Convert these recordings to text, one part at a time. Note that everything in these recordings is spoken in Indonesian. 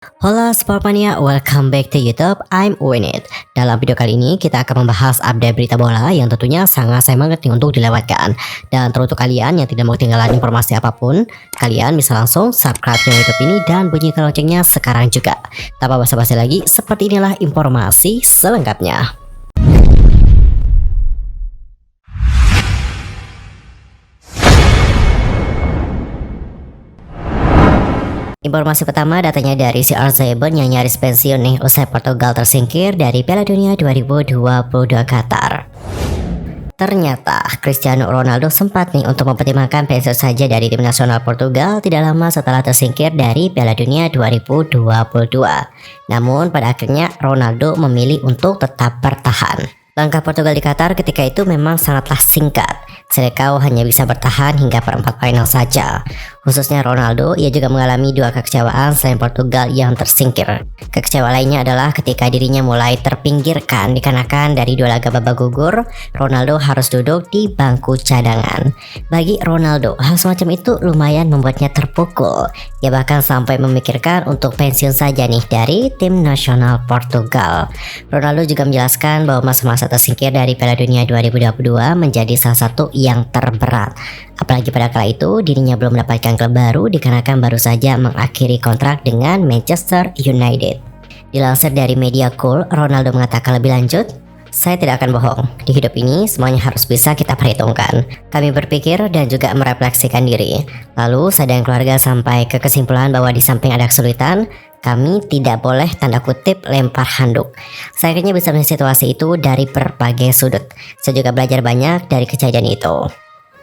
Halo Sportmania, welcome back to YouTube. I'm Winit. Dalam video kali ini kita akan membahas update berita bola yang tentunya sangat sayang banget nih untuk dilewatkan. Dan teruntuk kalian yang tidak mau ketinggalan informasi apapun, kalian bisa langsung subscribe channel YouTube ini dan bunyikan loncengnya sekarang juga. Tanpa basa-basi lagi, seperti inilah informasi selengkapnya. Informasi pertama datanya dari CR7 yang nyaris pensiun nih usai Portugal tersingkir dari Piala Dunia 2022 Qatar. Ternyata Cristiano Ronaldo sempat nih untuk mempertimbangkan pensiun saja dari tim nasional Portugal tidak lama setelah tersingkir dari Piala Dunia 2022. Namun pada akhirnya Ronaldo memilih untuk tetap bertahan. Langkah Portugal di Qatar ketika itu memang sangatlah singkat. Selecao hanya bisa bertahan hingga perempat final saja. Khususnya Ronaldo, ia juga mengalami dua kekecewaan selain Portugal yang tersingkir. Kekecewaan lainnya adalah ketika dirinya mulai terpinggirkan dikarenakan dari dua laga babak gugur, Ronaldo harus duduk di bangku cadangan. Bagi Ronaldo, hal semacam itu lumayan membuatnya terpukul. Ia bahkan sampai memikirkan untuk pensiun saja nih dari tim nasional Portugal. Ronaldo juga menjelaskan bahwa masa-masa tersingkir dari Piala Dunia 2022 menjadi salah satu yang terberat. Apalagi pada kala itu dirinya belum mendapatkan klub baru dikarenakan baru saja mengakhiri kontrak dengan Manchester United. Dilansir dari media Cool, Ronaldo mengatakan lebih lanjut, "Saya tidak akan bohong, di hidup ini semuanya harus bisa kita perhitungkan. Kami berpikir dan juga merefleksikan diri. Lalu saya dan keluarga sampai ke kesimpulan bahwa di samping ada kesulitan, kami tidak boleh tanda kutip lempar handuk. Saya akhirnya bisa melihat situasi itu dari berbagai sudut. Saya juga belajar banyak dari kejadian itu.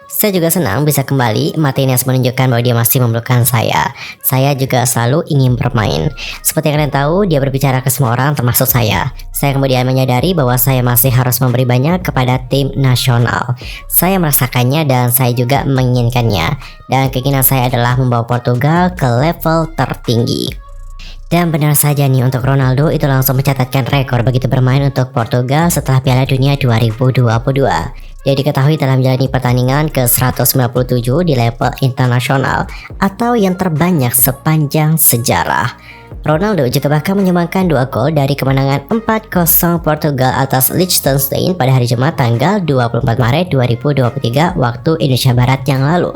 Saya juga senang bisa kembali. Martinez menunjukkan bahwa dia masih memerlukan saya. Saya juga selalu ingin bermain. Seperti yang kalian tahu, dia berbicara ke semua orang termasuk saya. Saya kemudian menyadari bahwa saya masih harus memberi banyak kepada tim nasional. Saya merasakannya dan saya juga menginginkannya. Dan keinginan saya adalah membawa Portugal ke level tertinggi." Dan benar saja nih, untuk Ronaldo itu langsung mencatatkan rekor begitu bermain untuk Portugal setelah Piala Dunia 2022. Dia diketahui telah menjalani pertandingan ke-197 di level internasional atau yang terbanyak sepanjang sejarah. Ronaldo juga bahkan menyumbangkan 2 gol dari kemenangan 4-0 Portugal atas Liechtenstein pada hari Jumat tanggal 24 Maret 2023 waktu Indonesia Barat yang lalu.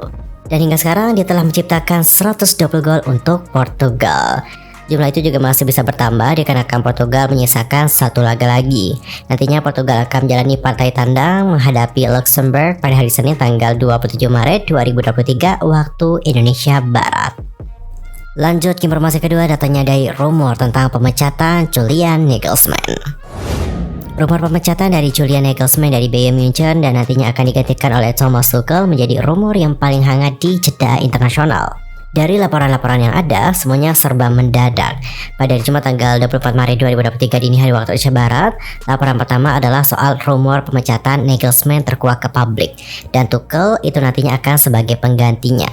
Dan hingga sekarang dia telah menciptakan 120 gol untuk Portugal. Jumlah itu juga masih bisa bertambah dikarenakan Portugal menyisakan satu laga lagi. Nantinya Portugal akan menjalani partai tandang menghadapi Luxembourg pada hari Senin tanggal 27 Maret 2023 waktu Indonesia Barat. Lanjut ke informasi kedua, datanya dari rumor tentang pemecatan Julian Nagelsmann. Rumor pemecatan dari Julian Nagelsmann dari Bayern Munchen dan nantinya akan digantikan oleh Thomas Tuchel menjadi rumor yang paling hangat di jeda internasional. Dari laporan-laporan yang ada, semuanya serba mendadak. Pada Jumat tanggal 24 Maret 2023 dini hari waktu Indonesia Barat, laporan pertama adalah soal rumor pemecatan Nagelsmann terkuak ke publik, dan Tuchel itu nantinya akan sebagai penggantinya.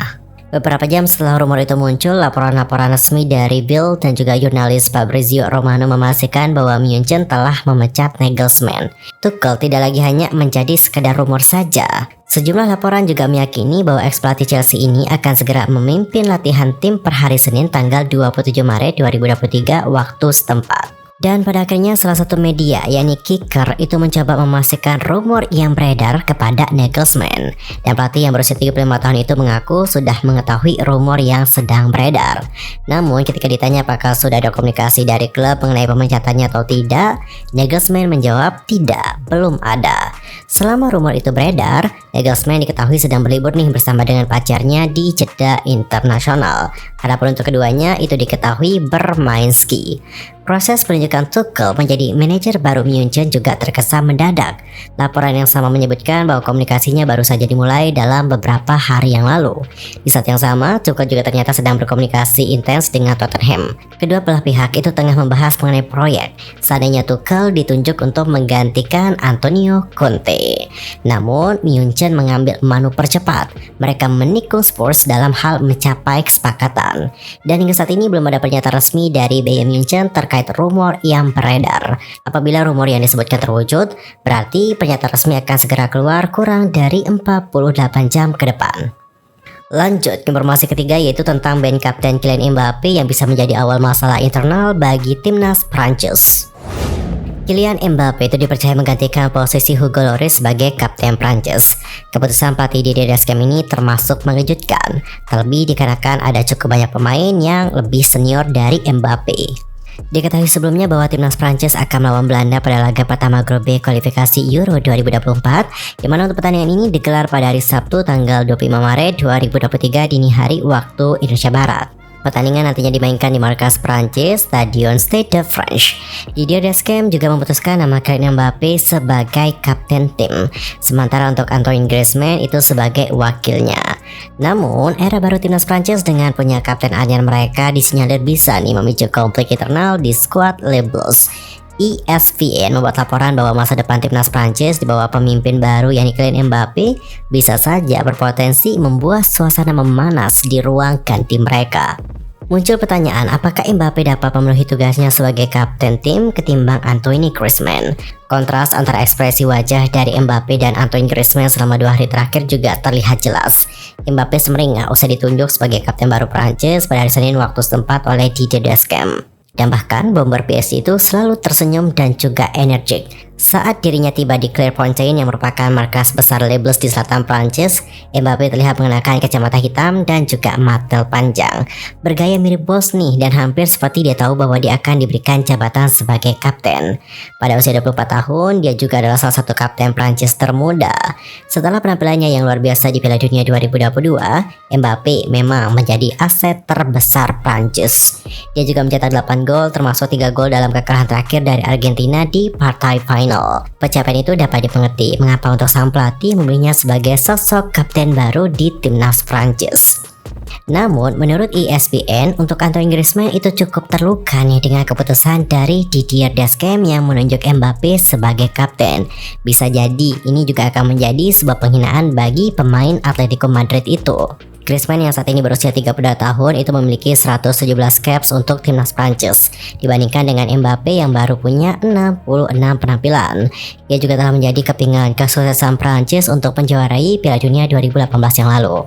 Beberapa jam setelah rumor itu muncul, laporan-laporan resmi dari Bild dan juga jurnalis Fabrizio Romano memastikan bahwa Munchen telah memecat Nagelsmann. Tuchel tidak lagi hanya menjadi sekedar rumor saja. Sejumlah laporan juga meyakini bahwa ex-pelatih Chelsea ini akan segera memimpin latihan tim per hari Senin tanggal 27 Maret 2023 waktu setempat. Dan pada akhirnya salah satu media yakni Kicker itu mencoba memastikan rumor yang beredar kepada Nagelsmann. Dan pelatih yang berusia 35 tahun itu mengaku sudah mengetahui rumor yang sedang beredar. Namun ketika ditanya apakah sudah ada komunikasi dari klub mengenai pemecatannya atau tidak, Nagelsmann menjawab tidak, belum ada. Selama rumor itu beredar, Nagelsmann diketahui sedang berlibur nih bersama dengan pacarnya di jeda internasional. Adapun untuk keduanya itu diketahui bermain ski. Proses penunjukan Tuchel menjadi manajer baru Munchen juga terkesan mendadak. Laporan yang sama menyebutkan bahwa komunikasinya baru saja dimulai dalam beberapa hari yang lalu. Di saat yang sama, Tuchel juga ternyata sedang berkomunikasi intens dengan Tottenham. Kedua belah pihak itu tengah membahas mengenai proyek seandainya Tuchel ditunjuk untuk menggantikan Antonio Conte. Namun, Munchen mengambil manuver cepat. Mereka menikung Spurs dalam hal mencapai kesepakatan. Dan hingga saat ini belum ada pernyataan resmi dari Bayern Munchen terkait rumor yang beredar. Apabila rumor yang disebutkan terwujud, berarti pernyataan resmi akan segera keluar kurang dari 48 jam ke depan. Lanjut ke informasi ketiga, yaitu tentang ban kapten Kylian Mbappe yang bisa menjadi awal masalah internal bagi timnas Prancis. Kylian Mbappe itu dipercaya menggantikan posisi Hugo Lloris sebagai kapten Prancis. Keputusan pelatih Didier Deschamps ini termasuk mengejutkan, terlebih dikarenakan ada cukup banyak pemain yang lebih senior dari Mbappe. Diketahui sebelumnya bahwa timnas Prancis akan melawan Belanda pada laga pertama grup B kualifikasi Euro 2024, di mana untuk pertandingan ini digelar pada hari Sabtu tanggal 25 Maret 2023 dini hari waktu Indonesia Barat. Pertandingan nantinya dimainkan di markas Prancis, Stadion Stade de France. Didier Deschamps juga memutuskan nama Kylian Mbappe sebagai kapten tim, sementara untuk Antoine Griezmann itu sebagai wakilnya. Namun, era baru timnas Prancis dengan punya kapten anyar mereka disinyalir bisa nih memicu konflik internal di skuad Les Bleus. ESPN membuat laporan bahwa masa depan timnas Prancis di bawah pemimpin baru yakni Kylian Mbappe bisa saja berpotensi membuat suasana memanas di ruang ganti mereka. Muncul pertanyaan, apakah Mbappe dapat memenuhi tugasnya sebagai kapten tim ketimbang Antoine Griezmann? Kontras antara ekspresi wajah dari Mbappe dan Antoine Griezmann selama 2 hari terakhir juga terlihat jelas. Mbappe semeringah usai ditunjuk sebagai kapten baru Prancis pada hari Senin waktu setempat oleh Didier Deschamps. Dan bahkan bomber PSG itu selalu tersenyum dan juga energik saat dirinya tiba di Clairefontaine yang merupakan markas besar Les Bleus di selatan Prancis. Mbappe terlihat mengenakan kacamata hitam dan juga mantel panjang, bergaya mirip bos nih, dan hampir seperti dia tahu bahwa dia akan diberikan jabatan sebagai kapten. Pada usia 24 tahun, dia juga adalah salah satu kapten Prancis termuda. Setelah penampilannya yang luar biasa di Piala Dunia 2022, Mbappe memang menjadi aset terbesar Prancis. Dia juga mencetak 8 gol termasuk 3 gol dalam kekalahan terakhir dari Argentina di partai final. Pencapaian itu dapat dimengerti mengapa untuk sang pelatih memilihnya sebagai sosok kapten baru di timnas Prancis. Namun menurut ESPN, untuk Antoine Griezmann itu cukup terluka nih dengan keputusan dari Didier Deschamps yang menunjuk Mbappe sebagai kapten. Bisa jadi ini juga akan menjadi sebuah penghinaan bagi pemain Atletico Madrid itu. Griezmann yang saat ini berusia 32 tahun itu memiliki 117 caps untuk timnas Prancis dibandingkan dengan Mbappe yang baru punya 66 penampilan. Ia juga telah menjadi kepingan kesuksesan Prancis untuk menjuarai Piala Dunia 2018 yang lalu.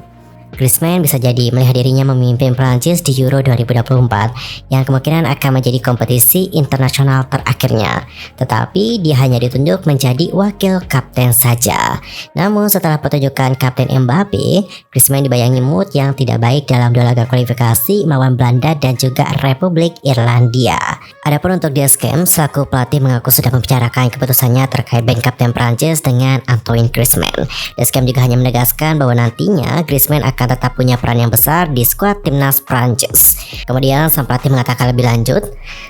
Griezmann bisa jadi melihat dirinya memimpin Prancis di Euro 2024 yang kemungkinan akan menjadi kompetisi internasional terakhirnya. Tetapi dia hanya ditunjuk menjadi wakil kapten saja. Namun setelah pertunjukan kapten Mbappe, Griezmann dibayangi mood yang tidak baik dalam 2 laga kualifikasi melawan Belanda dan juga Republik Irlandia. Adapun untuk Deschamps, selaku pelatih mengaku sudah membicarakan keputusannya terkait ban kapten Prancis dengan Antoine Griezmann. Deschamps juga hanya menegaskan bahwa nantinya Griezmann akan tetap punya peran yang besar di skuad timnas Prancis. Kemudian sang pelatih mengatakan lebih lanjut,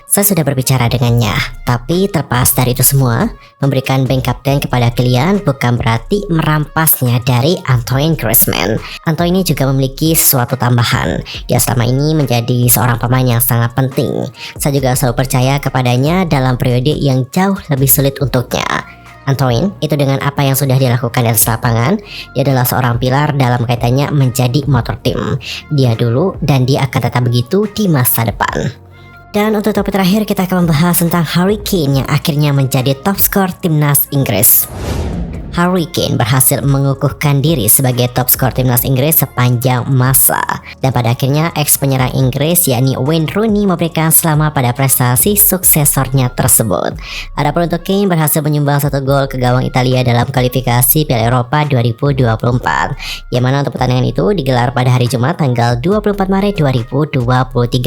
saya sudah berbicara dengannya, tapi terlepas dari itu semua, memberikan ban kapten kepada Kylian bukan berarti merampasnya dari Antoine Griezmann. Antoine ini juga memiliki sesuatu tambahan. Dia selama ini menjadi seorang pemain yang sangat penting. Saya juga selalu percaya kepadanya dalam periode yang jauh lebih sulit untuknya. Antoine itu dengan apa yang sudah dilakukan di atas lapangan, dia adalah seorang pilar dalam kaitannya menjadi motor tim. Dia dulu dan dia akan tetap begitu di masa depan. Dan untuk topik terakhir kita akan membahas tentang Harry Kane yang akhirnya menjadi top skor timnas Inggris. Harry Kane berhasil mengukuhkan diri sebagai top skor timnas Inggris sepanjang masa. Dan pada akhirnya ex penyerang Inggris yakni Wayne Rooney memberikan selamat pada prestasi suksesornya tersebut. Adapun untuk Kane berhasil menyumbang 1 gol ke gawang Italia dalam kualifikasi Piala Eropa 2024. Yang mana untuk pertandingan itu digelar pada hari Jumat tanggal 24 Maret 2023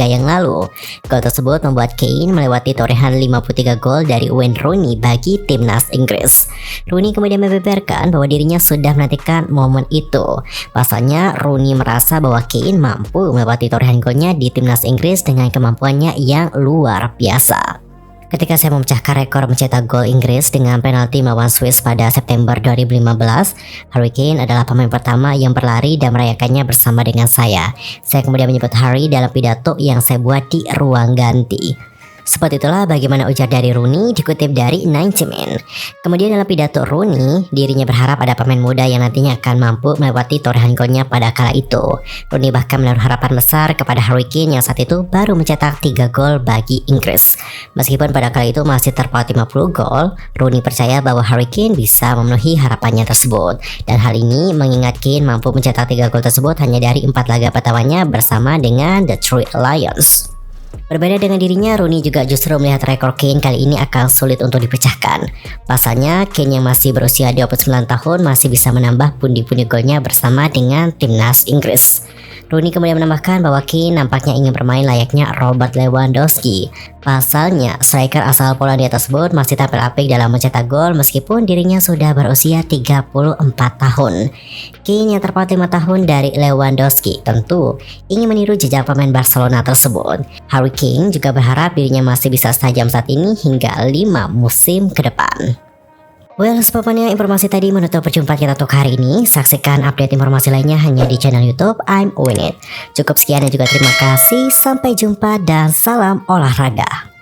yang lalu. Gol tersebut membuat Kane melewati torehan 53 gol dari Wayne Rooney bagi timnas Inggris. Rooney kemudian membeberkan bahwa dirinya sudah menantikan momen itu. Pasalnya Rooney merasa bahwa Kane mampu melewati torehan golnya di timnas Inggris dengan kemampuannya yang luar biasa. Ketika saya memecahkan rekor mencetak gol Inggris dengan penalti melawan Swiss pada September 2015, Harry Kane adalah pemain pertama yang berlari dan merayakannya bersama dengan saya. Saya kemudian menyebut Harry dalam pidato yang saya buat di ruang ganti. Seperti itulah bagaimana ujar dari Rooney dikutip dari 90 Min. Kemudian dalam pidato Rooney, dirinya berharap ada pemain muda yang nantinya akan mampu melewati torehan golnya pada kala itu. Rooney bahkan menaruh harapan besar kepada Harry Kane yang saat itu baru mencetak 3 gol bagi Inggris. Meskipun pada kala itu masih terpaut 50 gol, Rooney percaya bahwa Harry Kane bisa memenuhi harapannya tersebut. Dan hal ini mengingat Kane mampu mencetak 3 gol tersebut hanya dari 4 laga pertamanya bersama dengan Detroit Lions. Berbeda dengan dirinya, Rooney juga justru melihat rekor Kane kali ini akan sulit untuk dipecahkan. Pasalnya, Kane yang masih berusia 29 tahun masih bisa menambah pundi-pundi golnya bersama dengan timnas Inggris. Rooney kemudian menambahkan bahwa Kane nampaknya ingin bermain layaknya Robert Lewandowski. Pasalnya, striker asal Polandia tersebut masih tampil apik dalam mencetak gol meskipun dirinya sudah berusia 34 tahun. Kane yang terpaut 5 tahun dari Lewandowski tentu ingin meniru jejak pemain Barcelona tersebut. Harry Kane juga berharap dirinya masih bisa setajam saat ini hingga 5 musim ke depan. Well, sebabnya informasi tadi menutup perjumpaan kita untuk hari ini. Saksikan update informasi lainnya hanya di channel YouTube I'm Winit. Cukup sekian dan juga terima kasih. Sampai jumpa dan salam olahraga.